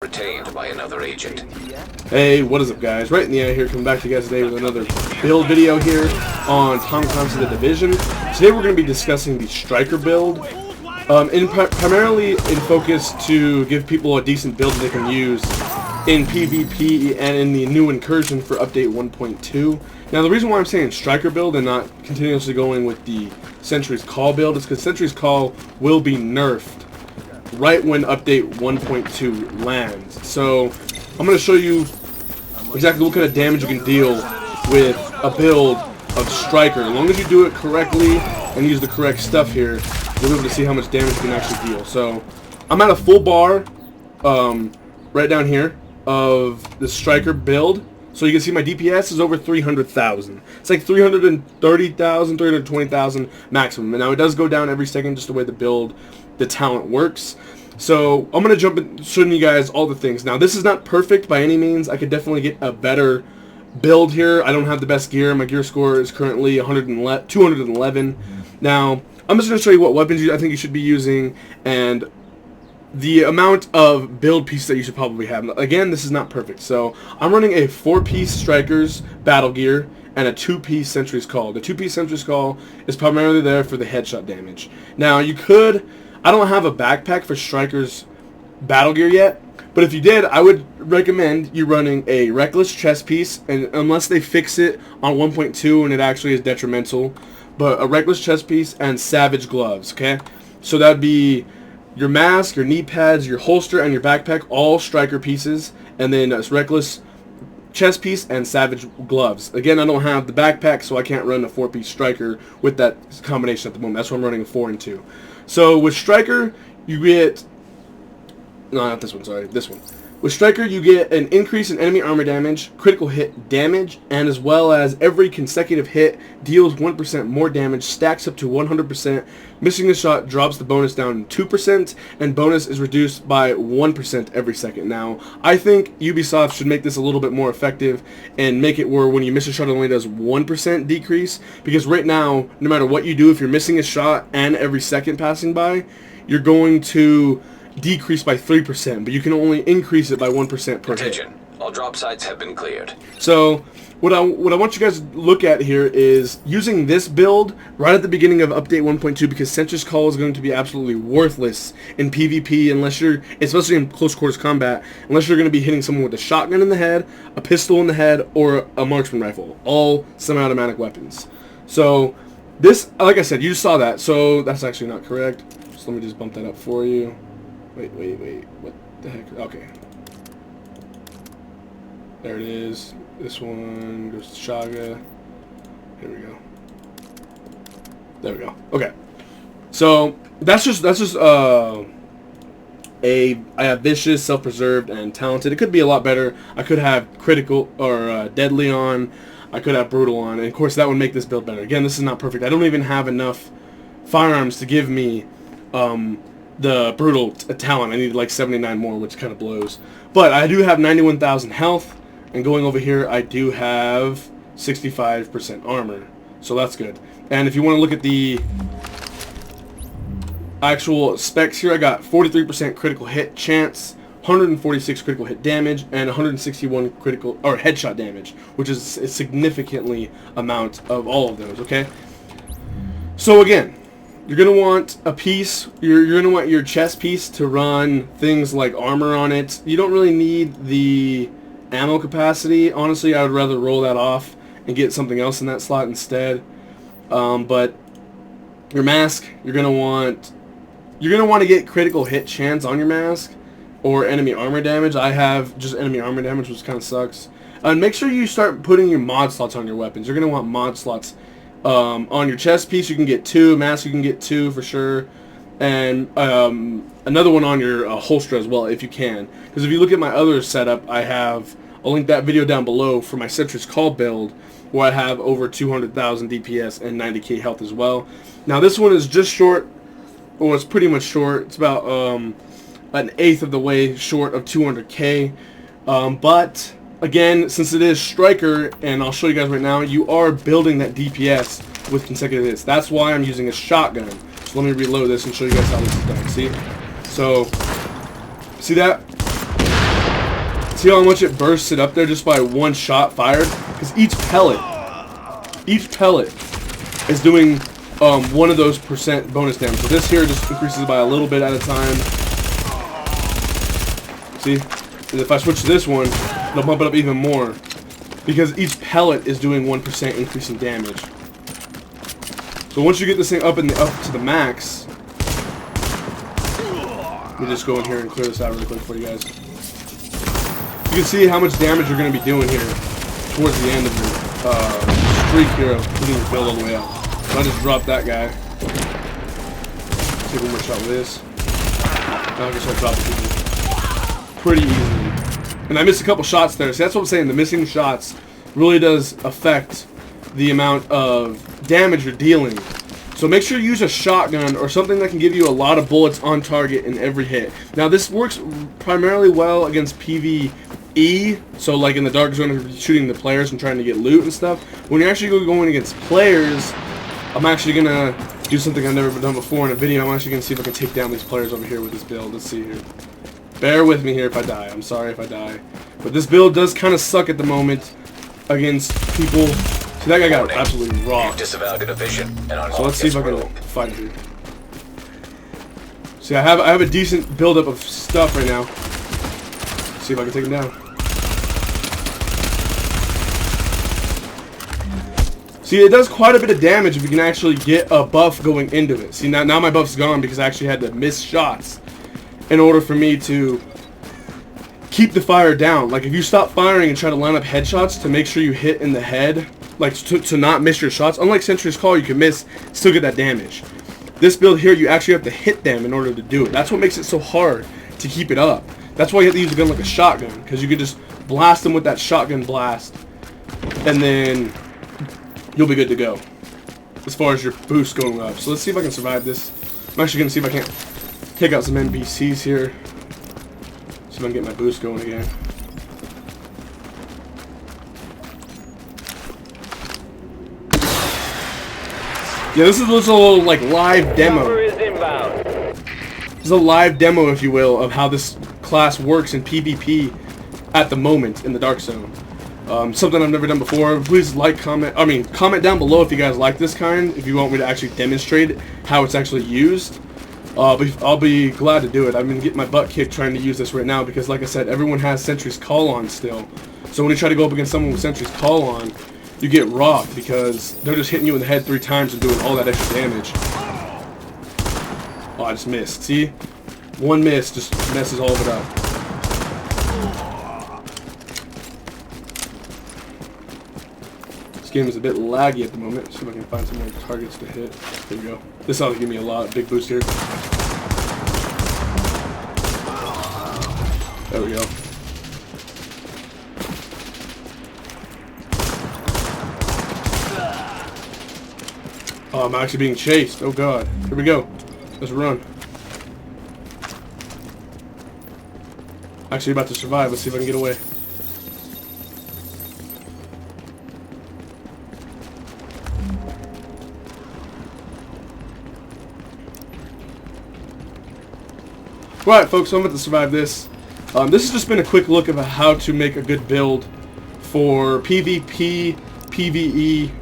Retained by another agent. Hey, what is up, guys? Right in the air here, coming back to you guys today with another build video here on Tom Clancy's The Division. Today we're going to be discussing the Striker build, primarily in focus to give people a decent build they can use in PvP and in the new incursion for update 1.2. Now, the reason why I'm saying Striker build and not continuously going with the Sentry's Call build is because Sentry's Call will be nerfed right when update 1.2 lands. So I'm going to show you exactly what kind of damage you can deal with a build of Striker. As long as you do it correctly and use the correct stuff here, you'll be able to see how much damage you can actually deal. So I'm at a full bar right down here of the Striker build. So you can see my DPS is over 300,000. It's like 330,000, 320,000 maximum. And now it does go down every second just the way the talent works. So I'm going to jump in showing you guys all the things. Now this is not perfect by any means. I could definitely get a better build here. I don't have the best gear. My gear score is currently 211. Now I'm just going to show you what weapons I think you should be using and the amount of build pieces that you should probably have. Again, this is not perfect. So I'm running a 4-piece Strikers battle gear and a 2-piece Sentry's Call. The 2-piece Sentry's Call is primarily there for the headshot damage. Now you could, I don't have a backpack for Strikers battle gear yet, but if you did, I would recommend you running a Reckless chest piece, and unless they fix it on 1.2 and it actually is detrimental, but a Reckless chest piece and Savage gloves, okay? So that would be your mask, your knee pads, your holster, and your backpack, all Striker pieces, and then a Reckless chest piece and Savage gloves. Again, I don't have the backpack, so I can't run a 4-piece Striker with that combination at the moment. That's why I'm running a 4 and 2. So with Striker, you get... No, not this one, sorry. This one. With Striker, you get an increase in enemy armor damage, critical hit damage, and as well as every consecutive hit deals 1% more damage, stacks up to 100%. Missing the shot drops the bonus down 2%, and bonus is reduced by 1% every second. Now, I think Ubisoft should make this a little bit more effective and make it where when you miss a shot it only does 1% decrease, because right now, no matter what you do, if you're missing a shot and every second passing by, you're going to decrease by 3%, but you can only increase it by 1% per hit. All drop sites have been cleared. So what I want you guys to look at here is using this build right at the beginning of update 1.2, because Sentry's Call is going to be absolutely worthless in PvP unless you're, especially in close quarters combat, unless you're going to be hitting someone with a shotgun in the head, a pistol in the head, or a marksman rifle, all semi-automatic weapons. So this, like I said, you just saw that, so that's actually not correct. So let me just bump that up for you. Wait, what the heck? Okay. There it is. This one goes to Shaga. Here we go. There we go. Okay. So that's just I have vicious, self-preserved, and talented. It could be a lot better. I could have critical or deadly on. I could have brutal on, and of course that would make this build better. Again, this is not perfect. I don't even have enough firearms to give me the brutal talent. I needed like 79 more, which kind of blows. But I do have 91,000 health, and going over here, I do have 65% armor, so that's good. And if you want to look at the actual specs here, I got 43% critical hit chance, 146 critical hit damage, and 161 critical or headshot damage, which is a significantly amount of all of those. Okay, so again, you're going to want a piece, you're going to want your chest piece to run things like armor on it. You don't really need the ammo capacity. Honestly, I would rather roll that off and get something else in that slot instead. But your mask, you're going to want to get critical hit chance on your mask or enemy armor damage. I have just enemy armor damage, which kind of sucks. And make sure you start putting your mod slots on your weapons. You're going to want mod slots. On your chest piece, you can get 2. Mask, you can get 2 for sure. And another one on your holster as well, if you can. Because if you look at my other setup, I'll link that video down below for my Sentry's Call build, where I have over 200,000 DPS and 90K health as well. Now this one is just short, or it's pretty much short. It's about an eighth of the way short of 200K. But again, since it is Striker, and I'll show you guys right now, you are building that DPS with consecutive hits. That's why I'm using a shotgun. So let me reload this and show you guys how this is done. See? So, see that? See how much it bursts it up there just by one shot fired? Because each pellet is doing one of those percent bonus damage. So this here just increases by a little bit at a time. See? And if I switch to this one, it'll bump it up even more. Because each pellet is doing 1% increase in damage. So once you get this thing up to the max, let me just go in here and clear this out really quick for you guys. You can see how much damage you're going to be doing here towards the end of your streak here of getting your build all the way up. So I just dropped that guy. Take one more shot with this. Now I can start dropping people pretty easily. And I missed a couple shots there. So that's what I'm saying. The missing shots really does affect the amount of damage you're dealing. So make sure you use a shotgun or something that can give you a lot of bullets on target in every hit. Now this works primarily well against PvE, so like in the dark zone if you're shooting the players and trying to get loot and stuff. When you're actually going against players, I'm actually going to do something I've never done before in a video. I'm actually going to see if I can take down these players over here with this build. Let's see here. Bear with me here if I die. I'm sorry if I die. But this build does kind of suck at the moment against people. See, that guy got absolutely rocked. So let's see if I can fight him. See, I have a decent buildup of stuff right now. Let's see if I can take him down. See, it does quite a bit of damage if you can actually get a buff going into it. See, now my buff's gone because I actually had to miss shots in order for me to keep the fire down. Like, if you stop firing and try to line up headshots to make sure you hit in the head, like to not miss your shots. Unlike Sentry's Call, you can miss, still get that damage. This build here, you actually have to hit them in order to do it. That's what makes it so hard to keep it up. That's why you have to use a gun like a shotgun, because you can just blast them with that shotgun blast, and then you'll be good to go as far as your boost going up. So let's see if I can survive this. I'm actually going to see if I can't take out some NPCs here. See if I can get my boost going again. Yeah, this is a little like live demo. This is a live demo, if you will, of how this class works in PvP at the moment in the Dark Zone. Something I've never done before. Please comment down below if you guys like this kind, if you want me to actually demonstrate how it's actually used. I'll be glad to do it. I've been getting my butt kicked trying to use this right now because, like I said, everyone has Sentry's Call on still. So when you try to go up against someone with Sentry's Call on, you get rocked because they're just hitting you in the head 3 times and doing all that extra damage. Oh, I just missed. See? One miss just messes all of it up. This game is a bit laggy at the moment. Let's see if I can find some more targets to hit. There we go. This ought to give me a lot. Big boost here. There we go. Oh, I'm actually being chased. Oh god. Here we go. Let's run. Actually about to survive. Let's see if I can get away. Alright folks, so I'm about to survive this. This has just been a quick look at how to make a good build for PvP, PvE,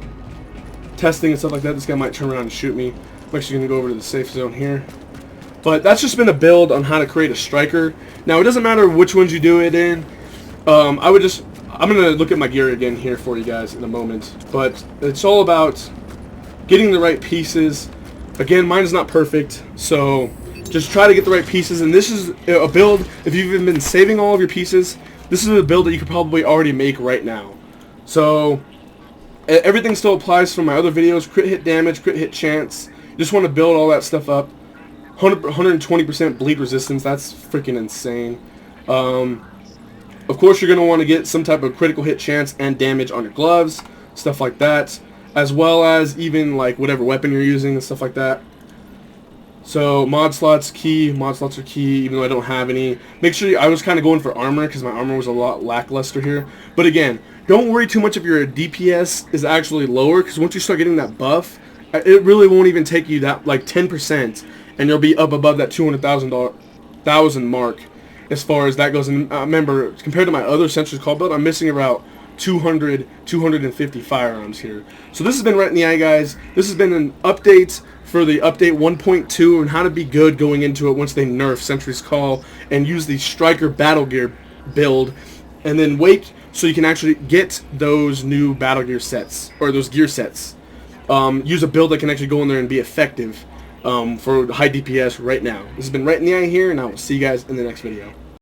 testing and stuff like that. This guy might turn around and shoot me. I'm actually going to go over to the safe zone here. But that's just been a build on how to create a striker. Now it doesn't matter which ones you do it in. I'm going to look at my gear again here for you guys in a moment. But it's all about getting the right pieces. Again, mine is not perfect, so just try to get the right pieces. And this is a build, if you've even been saving all of your pieces, this is a build that you could probably already make right now. So everything still applies from my other videos. Crit hit damage, crit hit chance. You just want to build all that stuff up. 120% bleed resistance. That's freaking insane. Of course, you're going to want to get some type of critical hit chance and damage on your gloves. Stuff like that. As well as even like whatever weapon you're using and stuff like that. So mod slots key. Mod slots are key, even though I don't have any. Make sure I was kind of going for armor because my armor was a lot lackluster here. But again, don't worry too much if your DPS is actually lower, because once you start getting that buff, it really won't even take you that like 10%, and you'll be up above that 200,000 mark. as far as that goes. And remember, compared to my other Sentry's Call build, I'm missing about 250 firearms here. So this has been Right in the Eye, guys. This has been an update for the update 1.2 and how to be good going into it once they nerf Sentry's Call and use the Striker Battle Gear build, and then wait so you can actually get those new Battle Gear sets, or those gear sets. Use a build that can actually go in there and be effective for high DPS right now. This has been Right in the Eye here, and I will see you guys in the next video.